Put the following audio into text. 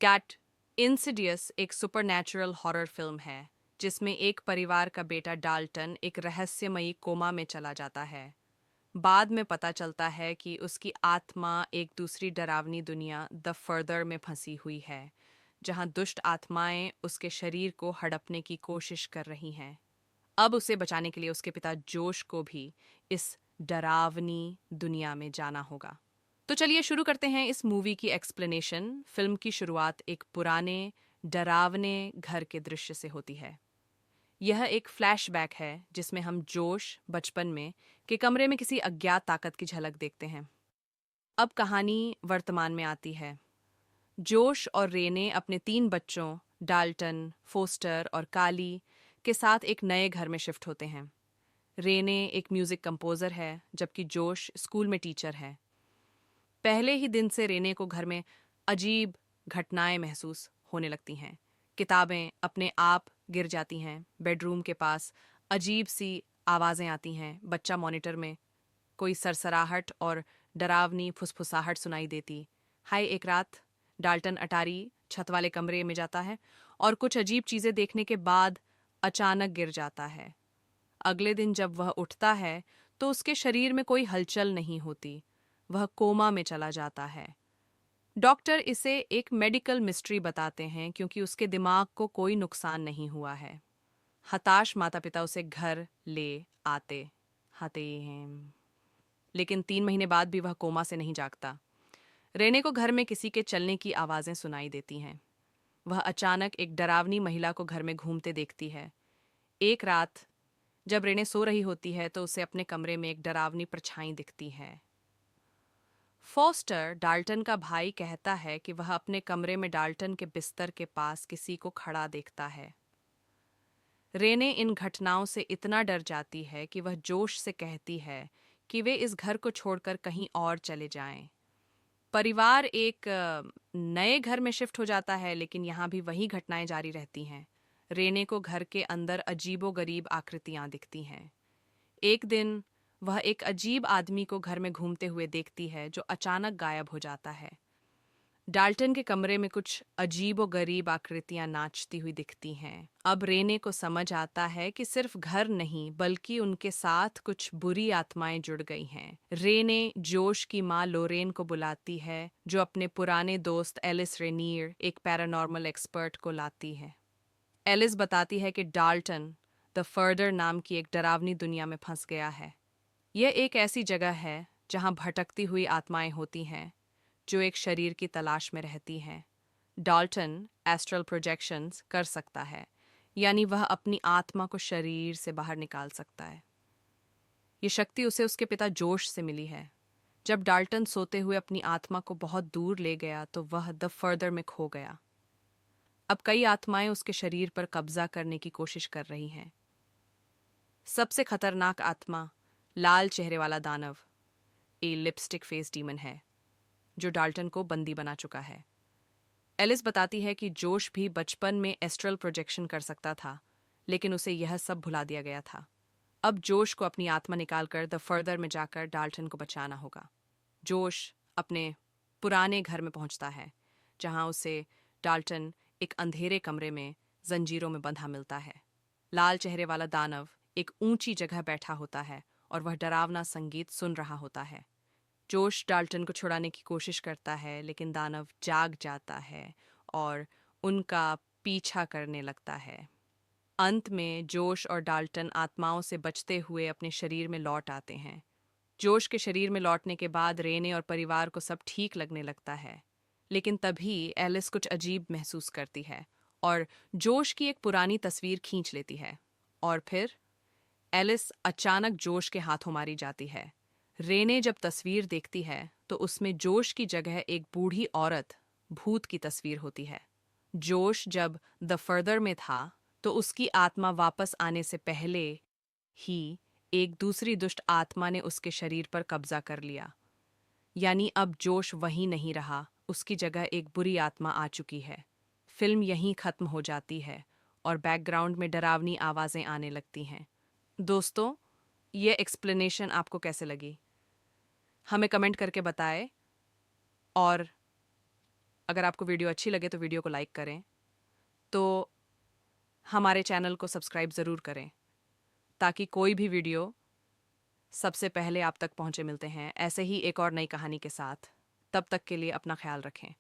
Gate Insidious एक supernatural horror film है जिसमें एक परिवार का बेटा डाल्टन एक रहस्यमयी कोमा में चला जाता है। बाद में पता चलता है कि उसकी आत्मा एक दूसरी डरावनी दुनिया द फर्दर में फंसी हुई है, जहां दुष्ट आत्माएं उसके शरीर को हड़पने की कोशिश कर रही हैं। अब उसे बचाने के लिए उसके पिता जोश को भी इस डरावनी दुनिया में जाना होगा। तो चलिए शुरू करते हैं इस मूवी की एक्सप्लेनेशन। फिल्म की शुरुआत एक पुराने डरावने घर के दृश्य से होती है। यह एक फ्लैशबैक है जिसमें हम जोश बचपन में के कमरे में किसी अज्ञात ताकत की झलक देखते हैं। अब कहानी वर्तमान में आती है। जोश और रेने अपने 3 बच्चों डाल्टन, फोस्टर और काली के साथ एक नए घर में शिफ्ट होते हैं। रेने एक म्यूजिक कंपोजर है जबकि जोश स्कूल में टीचर है। पहले ही दिन से रेने को घर में अजीब घटनाएं महसूस होने लगती हैं। किताबें अपने आप गिर जाती हैं, बेडरूम के पास अजीब सी आवाज़ें आती हैं, बच्चा मॉनिटर में कोई सरसराहट और डरावनी फुसफुसाहट सुनाई देती। हाय एक रात डाल्टन अटारी छत वाले कमरे में जाता है और कुछ अजीब चीज़ें देखने के बाद अचानक गिर जाता है। अगले दिन जब वह उठता है तो उसके शरीर में कोई हलचल नहीं होती। वह कोमा में चला जाता है। डॉक्टर इसे एक मेडिकल मिस्ट्री बताते हैं क्योंकि उसके दिमाग को कोई नुकसान नहीं हुआ है। हताश माता पिता उसे घर ले आते हैं, लेकिन 3 महीने बाद भी वह कोमा से नहीं जागता। रेने को घर में किसी के चलने की आवाज़ें सुनाई देती हैं। वह अचानक एक डरावनी महिला को घर में घूमते देखती है। एक रात जब रेने सो रही होती है तो उसे अपने कमरे में एक डरावनी परछाई दिखती है। फॉस्टर डाल्टन का भाई कहता है कि वह अपने कमरे में डाल्टन के बिस्तर के पास किसी को खड़ा देखता है। रेने इन घटनाओं से इतना डर जाती है कि वह जोश से कहती है कि वे इस घर को छोड़कर कहीं और चले जाएं। परिवार एक नए घर में शिफ्ट हो जाता है, लेकिन यहाँ भी वही घटनाएं जारी रहती हैं। रेने को घर के अंदर अजीबोगरीब आकृतियां दिखती हैं। एक दिन वह एक अजीब आदमी को घर में घूमते हुए देखती है जो अचानक गायब हो जाता है। डाल्टन के कमरे में कुछ अजीबोगरीब आकृतियां नाचती हुई दिखती हैं। अब रेने को समझ आता है कि सिर्फ घर नहीं बल्कि उनके साथ कुछ बुरी आत्माएं जुड़ गई हैं। रेने जोश की माँ लोरेन को बुलाती है जो अपने पुराने दोस्त एलिस रेनियर एक पैरानॉर्मल एक्सपर्ट को लाती है। एलिस बताती है कि डाल्टन द फर्दर नाम की एक डरावनी दुनिया में फंस गया है। यह एक ऐसी जगह है जहां भटकती हुई आत्माएं होती हैं जो एक शरीर की तलाश में रहती हैं। डाल्टन एस्ट्रल प्रोजेक्शंस कर सकता है, यानी वह अपनी आत्मा को शरीर से बाहर निकाल सकता है। ये शक्ति उसे उसके पिता जोश से मिली है। जब डाल्टन सोते हुए अपनी आत्मा को बहुत दूर ले गया तो वह द फर्दर में खो गया। अब कई आत्माएं उसके शरीर पर कब्जा करने की कोशिश कर रही हैं। सबसे खतरनाक आत्मा लाल चेहरे वाला दानव, ए लिपस्टिक फेस डीमन है, जो डाल्टन को बंदी बना चुका है। एलिस बताती है कि जोश भी बचपन में एस्ट्रल प्रोजेक्शन कर सकता था, लेकिन उसे यह सब भुला दिया गया था। अब जोश को अपनी आत्मा निकालकर द फर्दर में जाकर डाल्टन को बचाना होगा। जोश अपने पुराने घर में पहुंचता है, जहां उसे डाल्टन एक अंधेरे कमरे में जंजीरों में बंधा मिलता है। लाल चेहरे वाला दानव एक ऊंची जगह बैठा होता है और वह डरावना संगीत सुन रहा होता है। जोश डाल्टन को छुड़ाने की कोशिश करता है, लेकिन दानव जाग जाता है और उनका पीछा करने लगता है। अंत में जोश और डाल्टन आत्माओं से बचते हुए अपने शरीर में लौट आते हैं। जोश के शरीर में लौटने के बाद रेने और परिवार को सब ठीक लगने लगता है, लेकिन तभी एलिस कुछ अजीब महसूस करती है और जोश की एक पुरानी तस्वीर खींच लेती है। और फिर एलिस अचानक जोश के हाथों मारी जाती है। रेने जब तस्वीर देखती है तो उसमें जोश की जगह एक बूढ़ी औरत भूत की तस्वीर होती है। जोश जब द फर्दर में था तो उसकी आत्मा वापस आने से पहले ही एक दूसरी दुष्ट आत्मा ने उसके शरीर पर कब्जा कर लिया। यानी अब जोश वहीं नहीं रहा, उसकी जगह एक बुरी आत्मा आ चुकी है। फिल्म यहीं खत्म हो जाती है और बैकग्राउंड में डरावनी आवाज़ें आने लगती हैं। दोस्तों, ये एक्सप्लेनेशन आपको कैसे लगी? हमें कमेंट करके बताएं। और अगर आपको वीडियो अच्छी लगे तो वीडियो को लाइक करें, तो हमारे चैनल को सब्सक्राइब ज़रूर करें ताकि कोई भी वीडियो सबसे पहले आप तक पहुंचे। मिलते हैं ऐसे ही एक और नई कहानी के साथ। तब तक के लिए अपना ख्याल रखें।